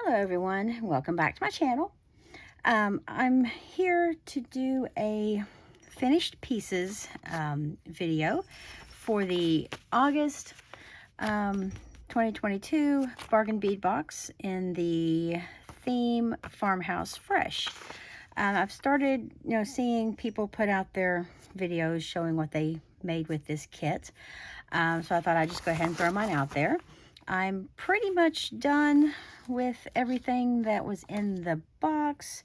Hello everyone, welcome back to my channel. I'm here to do a finished pieces video for the August 2022 Bargain Bead Box in the theme Farmhouse Fresh. I've started, seeing people put out their videos showing what they made with this kit. So I thought I'd just go ahead and throw mine out there. I'm pretty much done with everything that was in the box.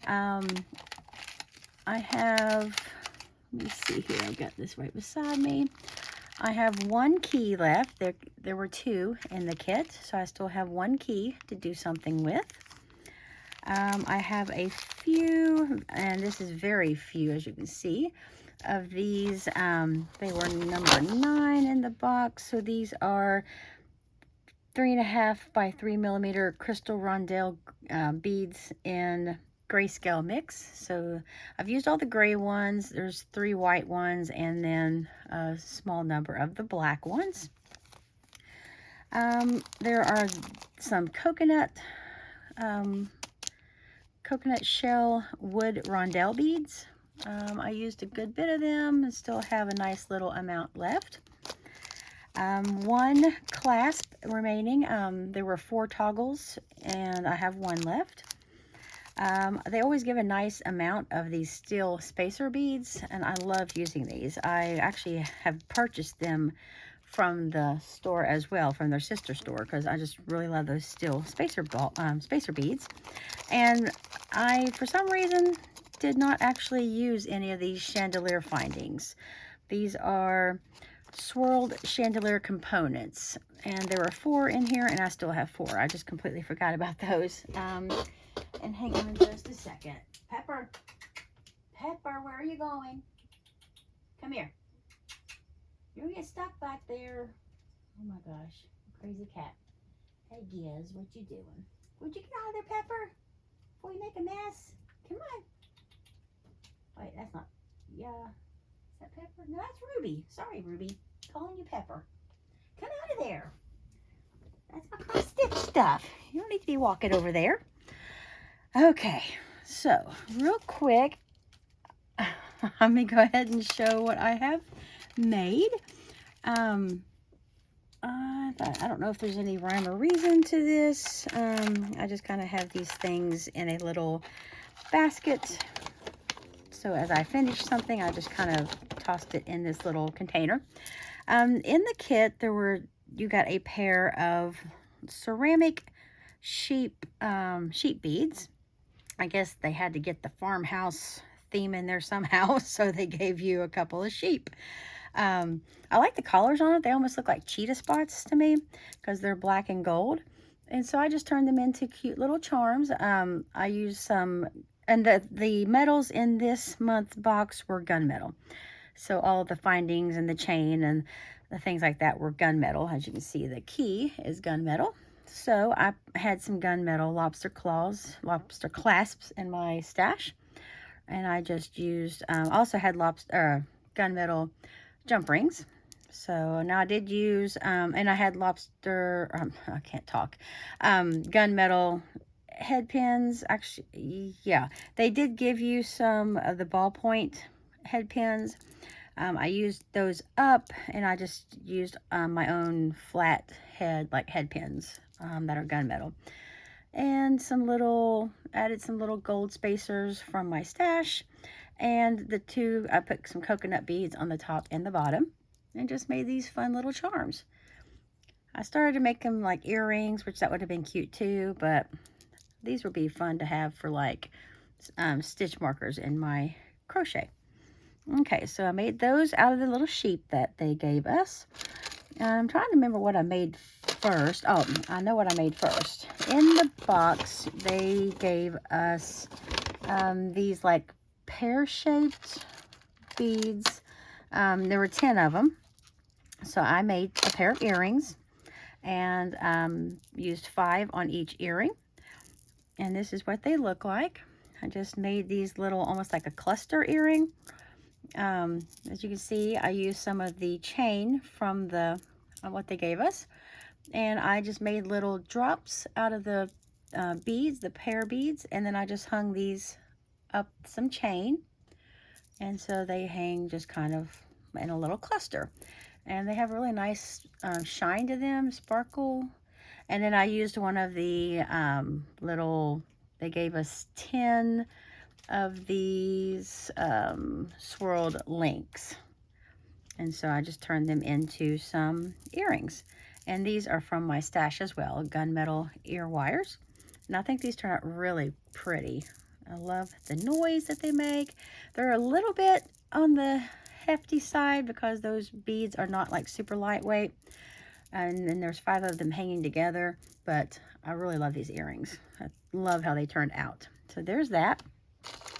I have, let me see here, I've got this right beside me. I have one key left. There were two in the kit, so I still have one key to do something with. I have a few, and this is very few as you can see, of these. They were number 9 in the box, so these are 3.5 by 3 millimeter crystal Rondelle beads in grayscale mix. So I've used all the gray ones. There's 3 white ones and then a small number of the black ones. There are some coconut shell wood Rondelle beads. I used a good bit of them and still have a nice little amount left. One clasp remaining. There were 4 toggles and I have one left. They always give a nice amount of these steel spacer beads and I love using these. I actually have purchased them from the store as well, from their sister store, because I just really love those steel spacer beads. And I, for some reason, did not actually use any of these Chandelier Findings. These are swirled chandelier components, and there were 4 in here and I still have 4. I just completely forgot about those. And hang on just a second. Pepper, where are you going? Come here. You'll get stuck back there. Oh my gosh, crazy cat. Hey Giz, what you doing? Would you get out of there, Pepper, before you make a mess? Come on. Wait, that's not, yeah. Is that Pepper? No, that's Ruby. Sorry, Ruby. Calling you Pepper. Come out of there. That's my cross stitch stuff. You don't need to be walking over there. Okay, so real quick, let me go ahead and show what I have made. I don't know if there's any rhyme or reason to this. I just kind of have these things in a little basket. So as I finish something, I just kind of tossed it in this little container. In the kit, you got a pair of ceramic sheep beads. I guess they had to get the farmhouse theme in there somehow, so they gave you a couple of sheep. I like the collars on it. They almost look like cheetah spots to me because they're black and gold. And so I just turned them into cute little charms. I used some, and the metals in this month's box were gunmetal. So all the findings and the chain and the things like that were gunmetal. As you can see, the key is gunmetal. So I had some gunmetal lobster clasps in my stash. And I just used, also had gunmetal jump rings. So now I did use, and I had I can't talk, gunmetal head pins. Actually, yeah, they did give you some of the ballpoint head pins. I used those up, and I just used my own flat head, like head pins that are gunmetal. And added some little gold spacers from my stash. And I put some coconut beads on the top and the bottom and just made these fun little charms. I started to make them like earrings, which that would have been cute too, but these would be fun to have for like stitch markers in my crochet. Okay, so I made those out of the little sheep that they gave us. I'm trying to remember what I made first. Oh, I know what I made first. In the box, they gave us these like pear-shaped beads. There were 10 of them. So I made a pair of earrings and used 5 on each earring. And this is what they look like. I just made these little, almost like a cluster earring. As you can see, I used some of the chain from what they gave us. And I just made little drops out of the beads, the pear beads, and then I just hung these up some chain. And so they hang just kind of in a little cluster. And they have really nice shine to them, sparkle. And then I used one of the they gave us 10 of these swirled links. And so I just turned them into some earrings. And these are from my stash as well, gunmetal ear wires. And I think these turn out really pretty. I love the noise that they make. They're a little bit on the hefty side because those beads are not like super lightweight. And then there's 5 of them hanging together. But I really love these earrings. I love how they turned out. So there's that.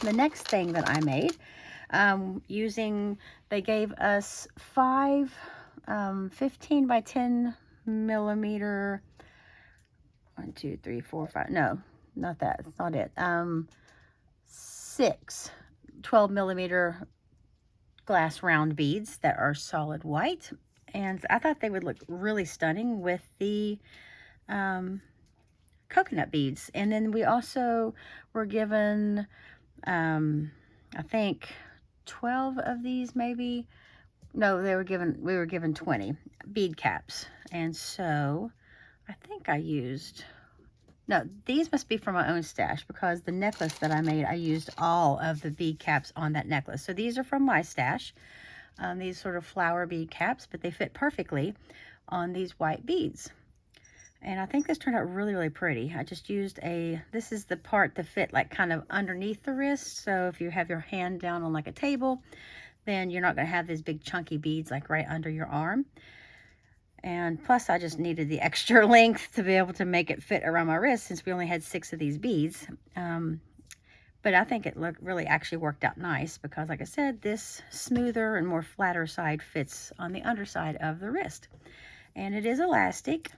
The next thing that I made, they gave us 5 15 by 10 millimeter, 1, 2, 3, 4, 5, no, not that, it's not it, 6 12 millimeter glass round beads that are solid white. And I thought they would look really stunning with the coconut beads. And then we also were given, I think 12 of these maybe. No, we were given 20 bead caps. And so I think I used, no, these must be from my own stash because the necklace that I made, I used all of the bead caps on that necklace. So these are from my stash, these sort of flower bead caps, but they fit perfectly on these white beads. And I think this turned out really, really pretty. I just used this is the part that fit like kind of underneath the wrist. So if you have your hand down on like a table, then you're not going to have these big chunky beads like right under your arm. And plus I just needed the extra length to be able to make it fit around my wrist since we only had 6 of these beads. But I think it really actually worked out nice because like I said, this smoother and more flatter side fits on the underside of the wrist. And it is elastic.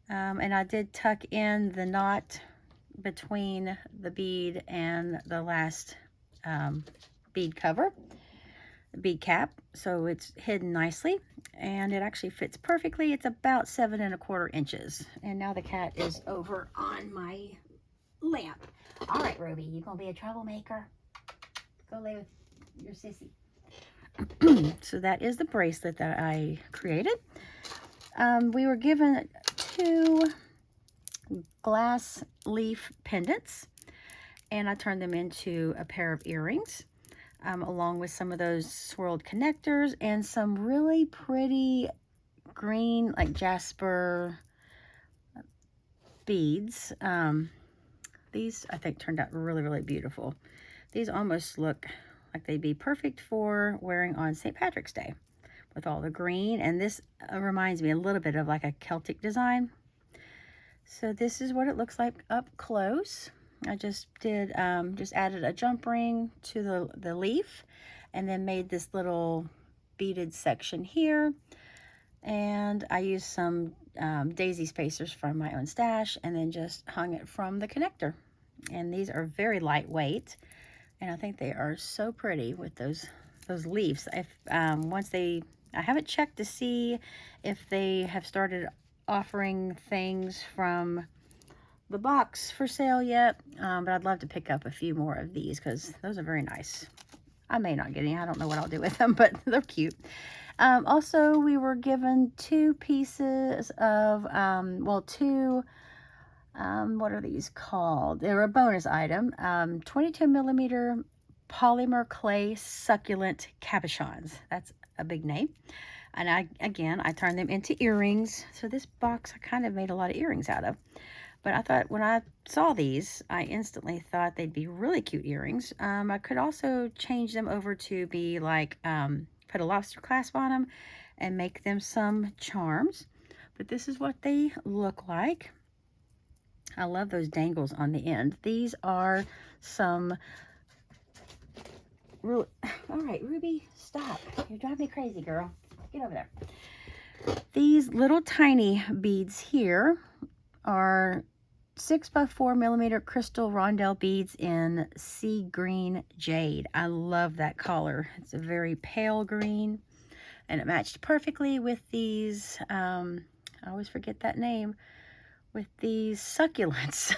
And I did tuck in the knot between the bead and the last bead cover, bead cap, so it's hidden nicely, and it actually fits perfectly. It's about 7 1/4 inches. And now the cat is over on my lamp. All right, Ruby, you gonna be a troublemaker? Go lay with your sissy. So that is the bracelet that I created. We were given 2 glass leaf pendants, and I turned them into a pair of earrings, along with some of those swirled connectors and some really pretty green, like jasper beads. These I think turned out really, really beautiful. These almost look like they'd be perfect for wearing on St. Patrick's Day with all the green, and this reminds me a little bit of like a Celtic design. So this is what it looks like up close. I just did, just added a jump ring to the leaf and then made this little beaded section here. And I used some daisy spacers from my own stash and then just hung it from the connector. And these are very lightweight, and I think they are so pretty with those leaves. I haven't checked to see if they have started offering things from the box for sale yet, but I'd love to pick up a few more of these because those are very nice. I may not get any. I don't know what I'll do with them, but they're cute. Also, we were given 2 pieces of, what are these called? They're a bonus item. 22 millimeter polymer clay succulent cabochons. That's a big name. And I turned them into earrings. So this box I kind of made a lot of earrings out of. But I thought when I saw these, I instantly thought they'd be really cute earrings. I could also change them over to be like, put a lobster clasp on them and make them some charms. But this is what they look like. I love those dangles on the end. These are some really, all right, Ruby, stop. You're driving me crazy, girl. Get over there. These little tiny beads here are 6 by 4 millimeter crystal Rondelle beads in sea green jade. I love that color. It's a very pale green, and it matched perfectly with these, I always forget that name, with these succulents.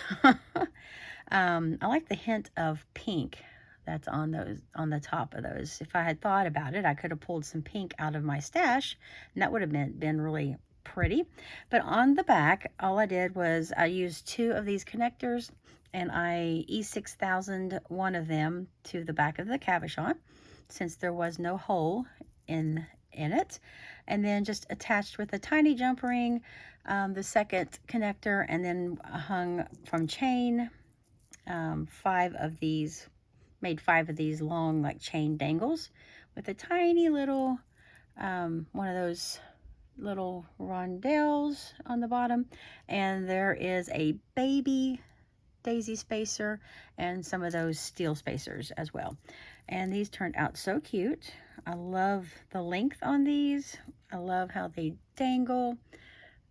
I like the hint of pink that's on those, on the top of those. If I had thought about it, I could have pulled some pink out of my stash, and that would have been really pretty. But on the back, all I did was I used 2 of these connectors, and I E6000 one of them to the back of the cabochon, since there was no hole in it, and then just attached with a tiny jump ring the second connector, and then hung from chain 5 of these, made 5 of these long like chain dangles with a tiny little one of those little rondelles on the bottom, and there is a baby daisy spacer and some of those steel spacers as well. And these turned out so cute. I love the length on these. I love how they dangle.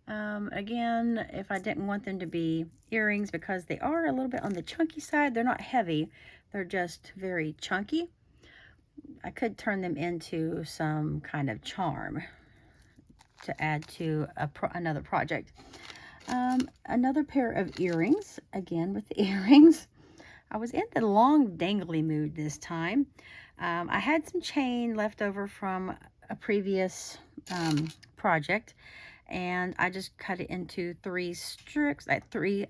Again, if I didn't want them to be earrings, because they are a little bit on the chunky side, they're not heavy, they're just very chunky, I could turn them into some kind of charm to add to another project. Another pair of earrings, again with the earrings. I was in the long dangly mood this time. I had some chain left over from a previous project, and I just cut it into 3 strips, like 3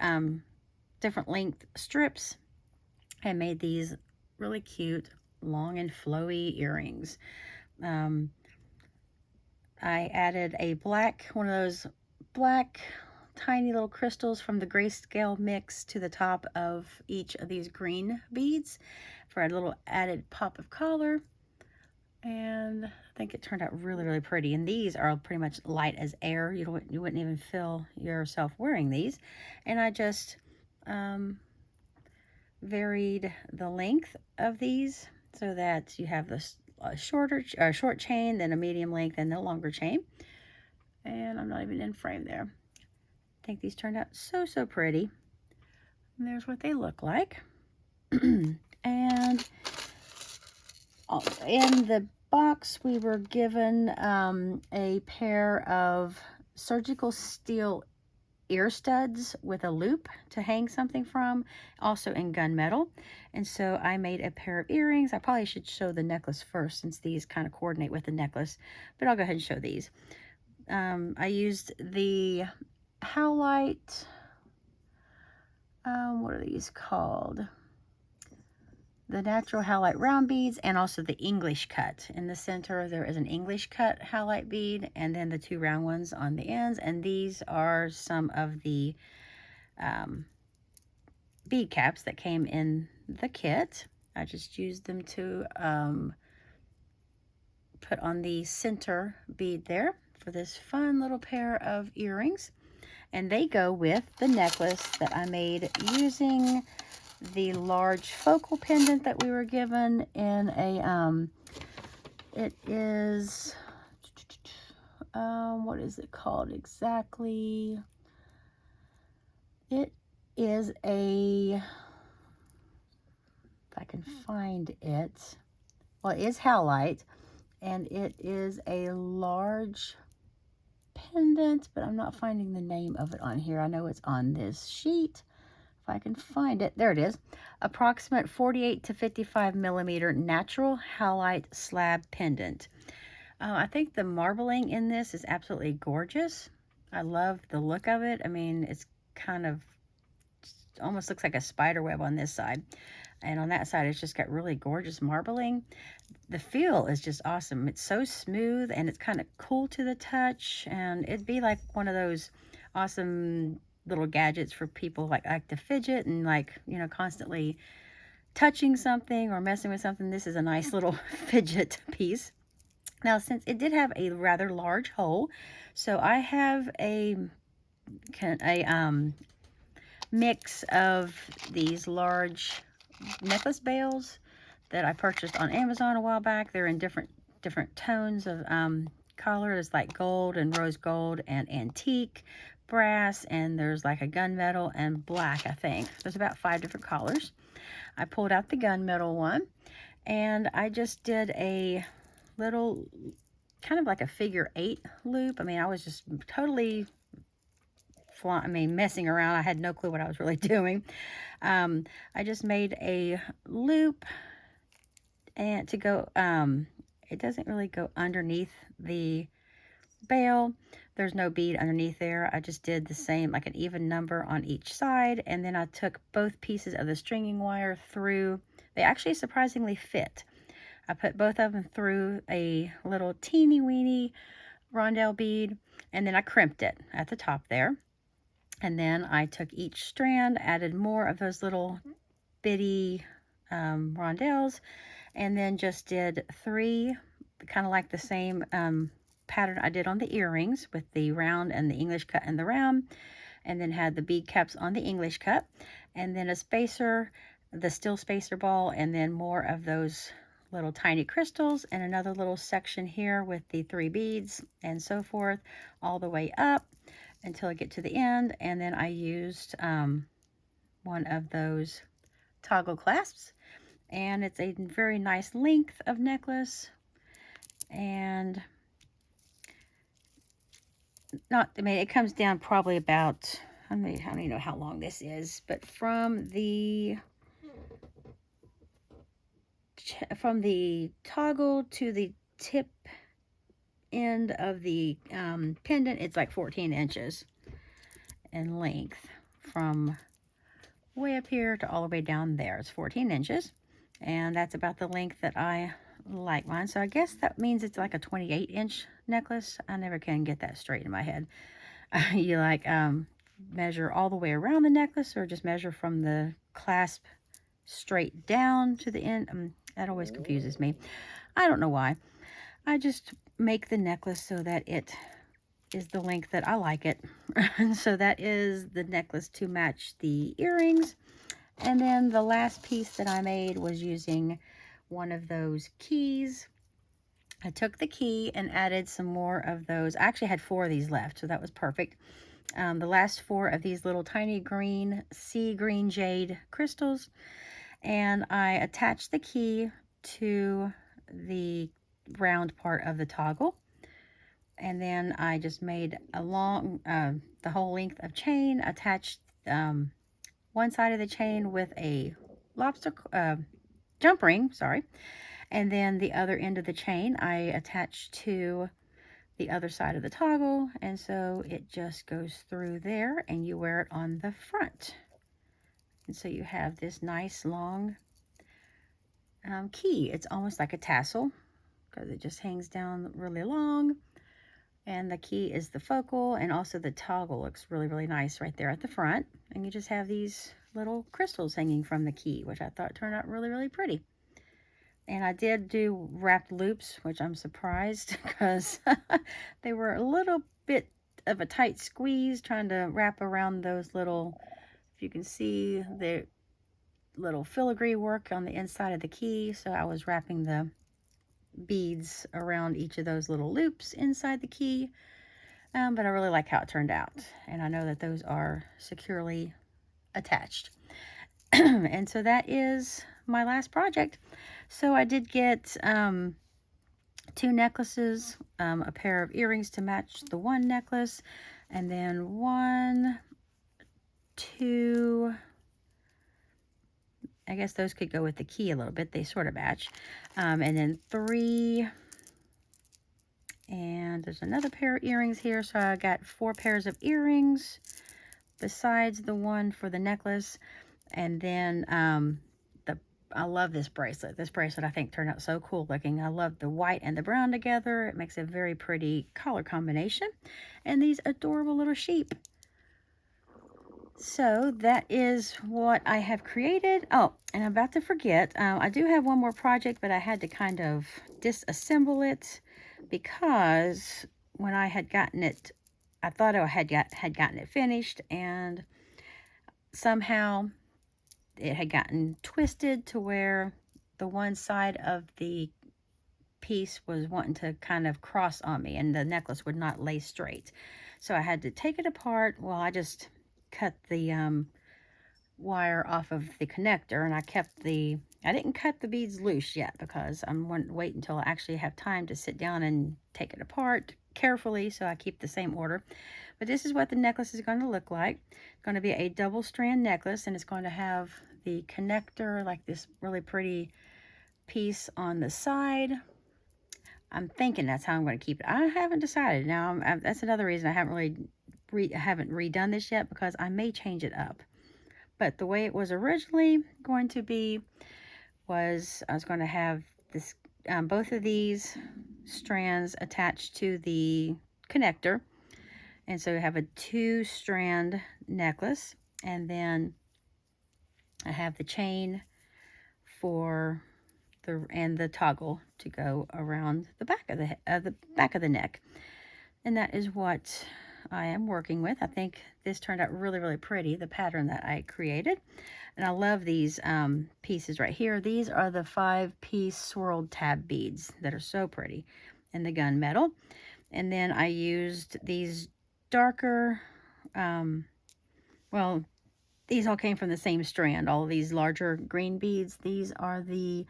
different length strips, and made these really cute long and flowy earrings. I added a black, one of those black tiny little crystals from the grayscale mix to the top of each of these green beads for a little added pop of color. And I think it turned out really, really pretty. And these are pretty much light as air. You wouldn't even feel yourself wearing these. And I just varied the length of these so that you have this short chain, then a medium length, and the longer chain. And I'm not even in frame there. I think these turned out so, so pretty. And there's what they look like. And in the box, we were given a pair of surgical steel ear studs with a loop to hang something from, also in gunmetal. And so I made a pair of earrings. I probably should show the necklace first, since these kind of coordinate with the necklace, but I'll go ahead and show these. I used the howlite, what are these called? The natural howlite round beads, and also the English cut. In the center there is an English cut howlite bead, and then the 2 round ones on the ends. And these are some of the bead caps that came in the kit. I just used them to put on the center bead there for this fun little pair of earrings. And they go with the necklace that I made using the large focal pendant that we were given in a, it is, what is it called exactly? It is a, if I can find it, well, it is howlite, and it is a large pendant, but I'm not finding the name of it on here. I know it's on this sheet. If I can find it, there it is. Approximate 48 to 55 millimeter natural howlite slab pendant. I think the marbling in this is absolutely gorgeous. I love the look of it. I mean, it's kind of almost looks like a spider web on this side, and on that side it's just got really gorgeous marbling. The feel is just awesome. It's so smooth, and it's kind of cool to the touch, and it'd be like one of those awesome little gadgets for people like to fidget and, like, you know, constantly touching something or messing with something. This is a nice little fidget piece. Now, since it did have a rather large hole, so I have a mix of these large necklace bails that I purchased on Amazon a while back. They're in different tones of colors, like gold and rose gold and antique, brass, and there's like a gunmetal and black, I think. There's about 5 different colors. I pulled out the gunmetal one, and I just did a little kind of like a figure 8 loop. I mean, I was just totally messing around. I had no clue what I was really doing. I just made a loop and to go, it doesn't really go underneath the bail. There's no bead underneath there. I just did the same, like an even number on each side, and then I took both pieces of the stringing wire through. They actually surprisingly fit. I put both of them through a little teeny weeny rondelle bead, and then I crimped it at the top there. And then I took each strand, added more of those little bitty rondelles, and then just did 3, kind of like the same pattern I did on the earrings with the round and the English cut and the round, and then had the bead caps on the English cut, and then a spacer, the steel spacer ball, and then more of those little tiny crystals, and another little section here with the 3 beads, and so forth, all the way up until I get to the end. And then I used one of those toggle clasps, and it's a very nice length of necklace, and it comes down probably about, I don't even know how long this is, but from the toggle to the tip end of the pendant, it's like 14 inches in length. From way up here to all the way down there, it's 14 inches, and that's about the length that I like mine. So I guess that means it's like a 28-inch necklace. I never can get that straight in my head. You like measure all the way around the necklace, or just measure from the clasp straight down to the end? That always confuses me. I don't know why. I just make the necklace so that it is the length that I like it. So that is the necklace to match the earrings. And then the last piece that I made was using one of those keys. I took the key and added some more of those. I actually had 4 of these left, so that was perfect. The last 4 of these little tiny green, sea green jade crystals. And I attached the key to the round part of the toggle. And then I just made a long, the whole length of chain, attached one side of the chain with a lobster jump ring, sorry. And then the other end of the chain I attached to the other side of the toggle. And so it just goes through there, and you wear it on the front. And so you have this nice long key. It's almost like a tassel because it just hangs down really long. And the key is the focal, and also the toggle looks really, really nice right there at the front. And you just have these little crystals hanging from the key, which I thought turned out really, really pretty. And I did do wrapped loops, which I'm surprised because they were a little bit of a tight squeeze trying to wrap around those little, if you can see the little filigree work on the inside of the key. So I was wrapping the beads around each of those little loops inside the key, but I really like how it turned out, and I know that those are securely attached. And so that is my last project. So I did get 2 necklaces, a pair of earrings to match the one necklace, and then 1, 2, I guess those could go with the key a little bit. They sort of match. And then 3. And there's another pair of earrings here. So I got 4 pairs of earrings besides the one for the necklace. And then I love this bracelet. This bracelet I think turned out so cool looking. I love the white and the brown together. It makes a very pretty color combination. And these adorable little sheep. So that is what I have created. Oh, and I'm about to forget. I do have one more project, but I had to kind of disassemble it because when I had gotten it, I thought I had gotten it finished, and somehow it had gotten twisted to where the one side of the piece was wanting to kind of cross on me, and the necklace would not lay straight. So I had to take it apart. Well, I just cut the wire off of the connector, and I kept the I didn't cut the beads loose yet because I'm going to wait until I actually have time to sit down and take it apart carefully so I keep the same order. But this is what the necklace is going to look like. It's going to be a double strand necklace, and it's going to have the connector, like this really pretty piece on the side. I'm thinking that's how I'm going to keep it. I haven't decided. Now, that's another reason I haven't really haven't redone this yet, because I may change it up. But the way it was originally going to be was I was going to have this both of these strands attached to the connector, and so we have a 2-strand necklace, and then I have the chain for the toggle to go around the back of the neck, and that is what I am working with. I think this turned out really, really pretty, the pattern that I created. And I love these pieces right here. These are the 5-piece swirled tab beads that are so pretty in the gunmetal. And then I used these darker, well, these all came from the same strand, all of these larger green beads. These are the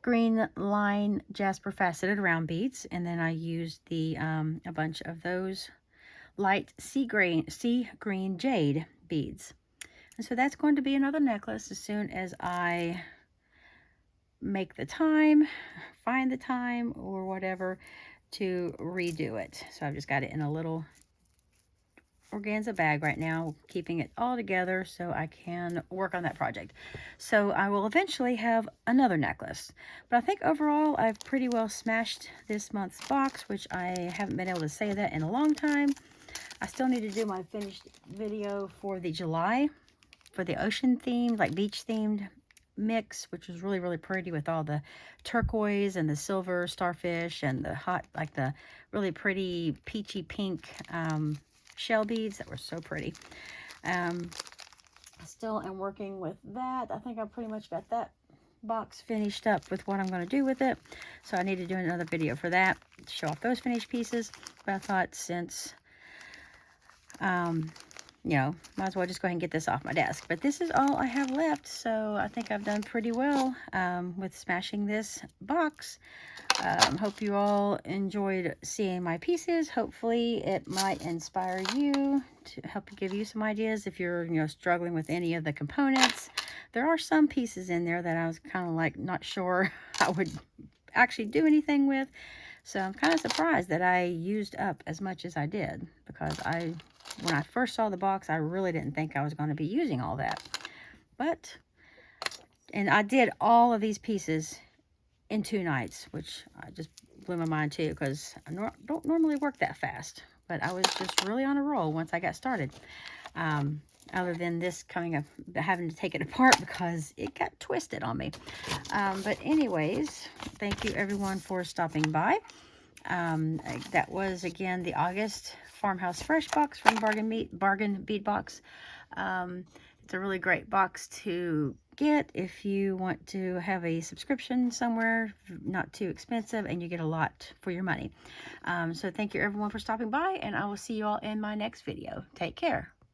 green line jasper faceted round beads. And then I used the a bunch of those light sea green jade beads. And so that's going to be another necklace as soon as I make the time, find the time or whatever to redo it. So I've just got it in a little organza bag right now, keeping it all together so I can work on that project. So I will eventually have another necklace. But I think overall I've pretty well smashed this month's box, which I haven't been able to say that in a long time. I still need to do my finished video for the July, for the ocean themed, like beach themed mix, which was really, really pretty with all the turquoise and the silver starfish and the hot, like the really pretty peachy pink shell beads that were so pretty. I still am working with that. I think I pretty much got that box finished up with what I'm going to do with it. So I need to do another video for that, to show off those finished pieces. But I thought since you know, might as well just go ahead and get this off my desk. But this is all I have left, so I think I've done pretty well with smashing this box. Hope you all enjoyed seeing my pieces. Hopefully it might inspire you to help give you some ideas if you're, you know, struggling with any of the components. There are some pieces in there that I was kind of like not sure I would actually do anything with. So I'm kind of surprised that I used up as much as I did, because when I first saw the box, I really didn't think I was going to be using all that. And I did all of these pieces in 2 nights, which just blew my mind too, because I don't normally work that fast. But I was just really on a roll once I got started. Other than this coming up, having to take it apart because it got twisted on me. But anyways, thank you everyone for stopping by. That was, again, the August Farmhouse Fresh box from Bargain Bead Box. It's a really great box to get if you want to have a subscription somewhere, not too expensive, and you get a lot for your money. So thank you everyone for stopping by, and I will see you all in my next video. Take care.